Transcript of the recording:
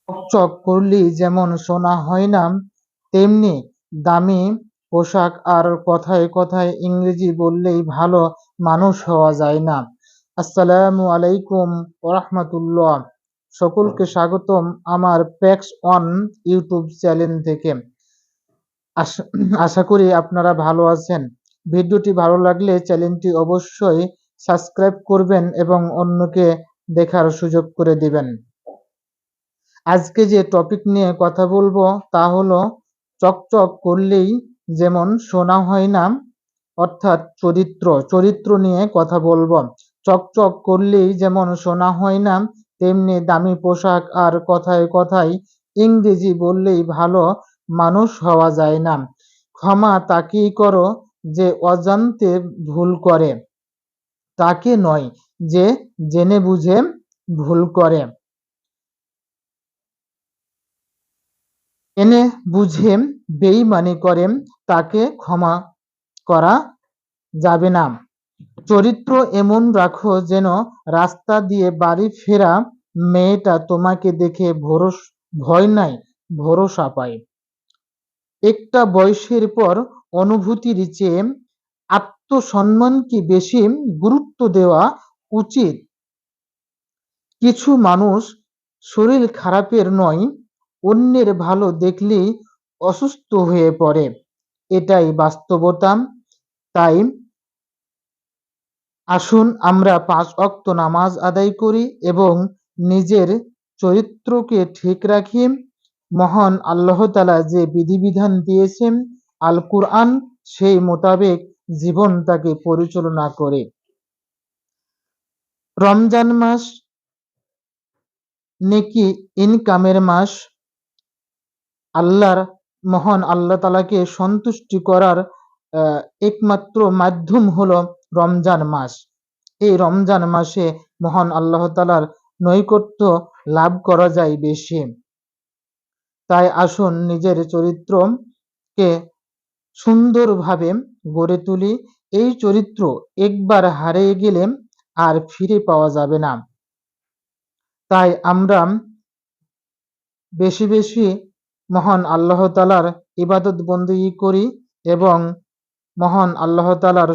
চকচক করলেই যেমন সোনা হয় না, তেমনি দামি পোশাক আর কথায় কথায় ইংরেজি বললেই ভালো মানুষ হওয়া যায় না। আসসালামু আলাইকুম ওরহমতুল্লাহ। সকলকে স্বাগতম আমার প্যাক্স অন ইউটিউব চ্যানেল থেকে। আশা করি আপনারা ভালো আছেন। ভিডিওটি ভালো লাগলে চ্যানেলটি অবশ্যই সাবস্ক্রাইব করবেন এবং অন্যকে দেখার সুযোগ করে দিবেন। আজকে যে টপিক নিয়ে কথা বলবো তা হলো চকচক করলেই যেমন সোনা হয় না, অর্থাৎ চরিত্র নিয়ে কথা বলবো। চকচক করলেই যেমন সোনা হয় না, তেমনি দামি পোশাক আর কথায় কথায় ইংরেজি বললেই ভালো মানুষ হওয়া যায় না। ক্ষমা তাকেই করো যে অজান্তে ভুল করে, তাকে নয় যে জেনে বুঝে ভুল করে। এনে বুঝে বেইমানি করে তাকে ক্ষমা করা যাবে না। চরিত্র এমন রাখো যেন রাস্তা দিয়ে বাড়ি ফেরা মেয়েটা তোমাকে দেখে ভয় নাই ভরসা পায়। একটা বয়সের পর অনুভূতির চেয়ে আত্মসম্মানকে বেশি গুরুত্ব দেওয়া উচিত। কিছু মানুষ শরীর খারাপের নয়, অন্যের ভালো দেখলেই অসুস্থ হয়ে পড়ে, এটাই বাস্তবতা। তাই আসুন আমরা 5 ওয়াক্ত নামাজ আদায় করি এবং নিজের চরিত্রকে ঠিক রাখি। মহান আল্লাহ তাআলা যে বিধিবিধান দিয়েছেন আল কুরআন, সেই মোতাবেক জীবনটাকে পরিচালনা করে। রমজান মাস নেকি ইনকামের মাস। মহান আল্লাহ তাআলাকে সন্তুষ্টি করার একমাত্র মাধ্যম হলো রমজান মাস। এই রমজান মাসে মহান আল্লাহ তাআলার নৈকট্য লাভ করা যায় বেশি। তাই আসুন নিজের চরিত্রকে সুন্দরভাবে গড়ে তুলি। এই চরিত্র একবার হারিয়ে গেলে আর ফিরে পাওয়া যাবে না। তাই আমরা বেশি বেশি মহান আল্লাহ তাআলার ইবাদত বন্দেগী করি এবং মহান আল্লাহ তাআলার